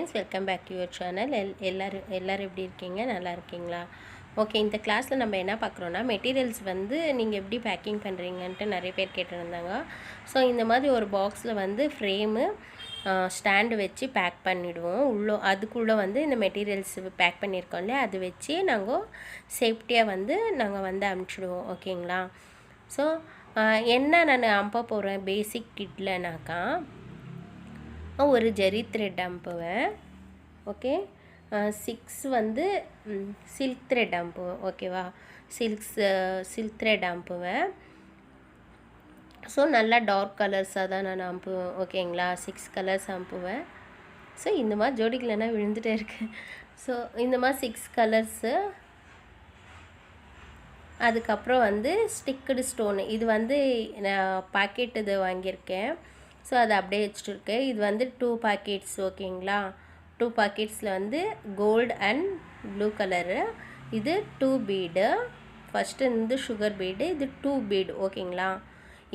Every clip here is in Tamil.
Friends, welcome back to your channel. எல்லோரும் எப்படி இருக்கீங்க? நல்லா இருக்கீங்களா? ஓகே, இந்த கிளாஸில் நம்ம என்ன பார்க்குறோன்னா, மெட்டீரியல்ஸ் வந்து நீங்கள் எப்படி பேக்கிங் பண்ணுறீங்கன்ட்டு நிறைய பேர் கேட்டிருந்தாங்க. ஸோ இந்த மாதிரி ஒரு பாக்ஸில் வந்து ஃப்ரேமு ஸ்டாண்டு வச்சு பேக் பண்ணிவிடுவோம். அதுக்குள்ளே வந்து இந்த மெட்டீரியல்ஸ் பேக் பண்ணியிருக்கோம் இல்லையா, அது வச்சு நாங்கள் சேஃப்டியாக வந்து நாங்கள் வந்து அனுப்பிச்சிடுவோம். ஓகேங்களா? ஸோ என்ன நான் அனுப்ப போகிறேன் பேசிக் கிட்லனாக்கா, ஒரு ஜெரி த்ரெட் அனுப்புவேன். ஓகே, 6 வந்து சில்க் த்ரெட் அனுப்புவேன். ஓகேவா? சில்க் த்ரெட் அனுப்புவேன். ஸோ நல்லா டார்க் கலர்ஸாக தான் நான் அனுப்புவேன். ஓகேங்களா? 6 கலர்ஸ் அனுப்புவேன். ஸோ இந்த மாதிரி ஜோடிக்கலைன்னா விழுந்துகிட்டே இருக்கு. ஸோ இந்த மாதிரி 6 கலர்ஸு. அதுக்கப்புறம் வந்து ஸ்டிக்கடு ஸ்டோனு, இது வந்து நான் பாக்கெட் இது வாங்கியிருக்கேன். ஸோ அதை அப்படியே வச்சுட்டுருக்கேன். இது வந்து 2 பாக்கெட்ஸ். ஓகேங்களா? 2 பாக்கெட்ஸில் வந்து கோல்டு அண்ட் ப்ளூ கலரு. இது 2 பீடு. ஃபஸ்ட்டு வந்து சுகர் பீடு, இது 2 பீடு. ஓகேங்களா?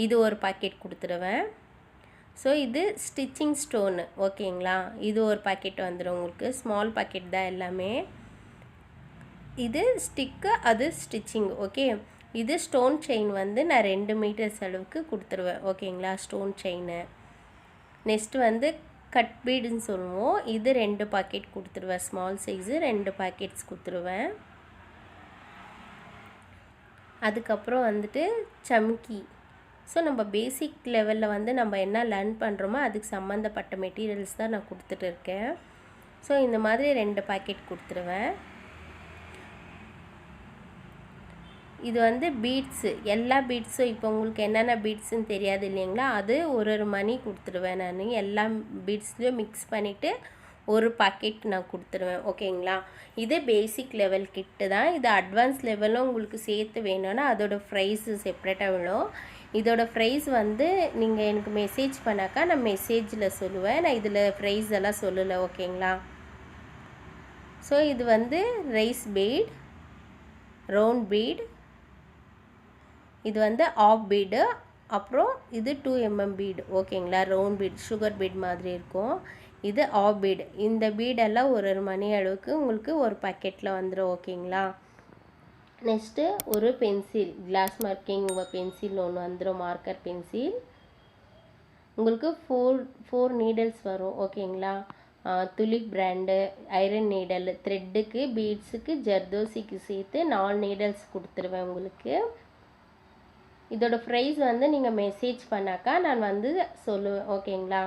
இது ஒரு பாக்கெட் கொடுத்துருவேன். ஸோ இது ஸ்டிச்சிங் ஸ்டோனு. ஓகேங்களா? இது ஒரு பாக்கெட் வந்துடும் உங்களுக்கு. ஸ்மால் பாக்கெட் தான் எல்லாமே. இது ஸ்டிக்கு, அது ஸ்டிச்சிங். ஓகே, இது ஸ்டோன் செயின் வந்து நான் 2 மீட்டர்ஸ் அளவுக்கு கொடுத்துருவேன். ஓகேங்களா? Stone chain. நெக்ஸ்ட்டு வந்து கட் பீடுன்னு சொல்லுவோம். இது 2 பாக்கெட் கொடுத்துருவேன். ஸ்மால் சைஸு 2 பாக்கெட்ஸ் கொடுத்துருவேன். அதுக்கப்புறம் வந்துட்டு சம்கி. ஸோ நம்ம பேசிக் லெவலில் வந்து நம்ம என்ன லேர்ன் பண்ணுறோமோ அதுக்கு சம்மந்தப்பட்ட மெட்டீரியல்ஸ் தான் நான் கொடுத்துட்டு இருக்கேன். ஸோ இந்த மாதிரி 2 பாக்கெட் கொடுத்துருவேன். இது வந்து பீட்ஸு, எல்லா பீட்ஸும் இப்போ உங்களுக்கு என்னென்ன பீட்ஸுன்னு தெரியாது இல்லைங்களா, அது ஒரு மணி கொடுத்துருவேன். நான் எல்லா பீட்ஸ்லேயும் மிக்ஸ் பண்ணிவிட்டு ஒரு பாக்கெட் நான் கொடுத்துருவேன். ஓகேங்களா? இது பேசிக் லெவல் கிட்டு தான். இது அட்வான்ஸ் லெவலும் உங்களுக்கு சேர்த்து வேணும்னா அதோட ப்ரைஸு செப்ரேட்டாக விழும். இதோட ப்ரைஸ் வந்து நீங்கள் எனக்கு மெசேஜ் பண்ணாக்கா நான் மெசேஜில் சொல்லுவேன். நான் இதில் ப்ரைஸ் எல்லாம் சொல்லலை. ஓகேங்களா? ஸோ இது வந்து ரைஸ் பீட், ரவுண்ட் பீட், இது வந்து ஆஃப் பீடு, அப்புறம் இது 2 mm பீடு. ஓகேங்களா? ரவுண்ட் பீட், சுகர் பீட் மாதிரி இருக்கும். இது ஆஃப் பீடு. இந்த பீடெல்லாம் ஒரு மணி அளவுக்கு உங்களுக்கு ஒரு பாக்கெட்டில் வந்துடும். ஓகேங்களா? நெக்ஸ்ட்டு ஒரு பென்சில், கிளாஸ் மார்க்கிங் பென்சில் ஒன்று வந்துடும், மார்க்கர் பென்சில். உங்களுக்கு 4 நீடல்ஸ் வரும். ஓகேங்களா? துலிப் பிராண்டு, ஐரன் நீடல், த்ரெட்டுக்கு, பீட்ஸுக்கு, ஜர்தோசிக்கு சேர்த்து 4 நீடல்ஸ் கொடுத்துருவேன் உங்களுக்கு. இதோட ப்ரைஸ் வந்து நீங்கள் மெசேஜ் பண்ணாக்கா நான் வந்து சொல்லுவேன். ஓகேங்களா?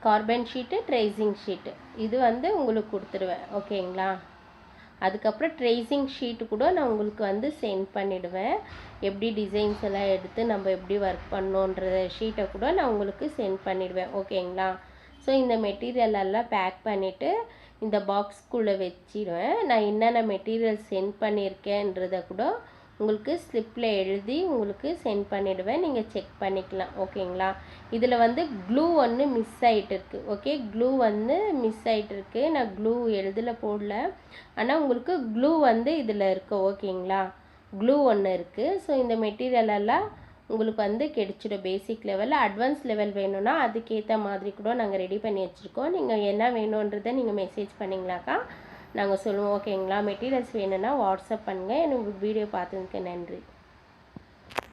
கார்பன் ஷீட்டு, ட்ரேசிங் ஷீட்டு இது வந்து உங்களுக்கு கொடுத்துருவேன். ஓகேங்களா? அதுக்கப்புறம் ட்ரேசிங் ஷீட்டு கூட நான் உங்களுக்கு வந்து சென்ட் பண்ணிவிடுவேன். எப்படி டிசைன்ஸ் எல்லாம் எடுத்து நம்ம எப்படி ஒர்க் பண்ணோன்ற ஷீட்டை கூட நான் உங்களுக்கு சென்ட் பண்ணிவிடுவேன். ஓகேங்களா? ஸோ இந்த மெட்டீரியல் எல்லாம் பேக் பண்ணிவிட்டு இந்த பாக்ஸ்க்குள்ளே வச்சிடுவேன். நான் என்னென்ன மெட்டீரியல் சென்ட் பண்ணியிருக்கேன்றதை கூட உங்களுக்கு ஸ்லிப்பில் எழுதி உங்களுக்கு சென்ட் பண்ணிவிடுவேன். நீங்கள் செக் பண்ணிக்கலாம். ஓகேங்களா? இதில் வந்து க்ளூ ஒன்று மிஸ் ஆகிட்டு இருக்குது. ஓகே, க்ளூ வந்து மிஸ் ஆகிட்டு இருக்கு. நான் க்ளூ போடல, ஆனால் உங்களுக்கு க்ளூ வந்து இதில் இருக்குது. ஓகேங்களா? க்ளூ ஒன்று இருக்குது. ஸோ இந்த மெட்டீரியல் எல்லாம் உங்களுக்கு வந்து கிடைச்சிடும். பேசிக் லெவலில். அட்வான்ஸ் லெவல் வேணும்னா அதுக்கேற்ற மாதிரி கூட நாங்கள் ரெடி பண்ணி வச்சுருக்கோம். நீங்கள் என்ன வேணுன்றதை நீங்கள் மெசேஜ் பண்ணிங்களாக்கா நாங்கள் சொல்லுவோம். ஓகேங்களா? மெட்டீரியல்ஸ் வேணும்னா வாட்ஸ்அப் பண்ணுங்கள். எனக்கு வீடியோ பார்த்ததுக்கு நன்றி.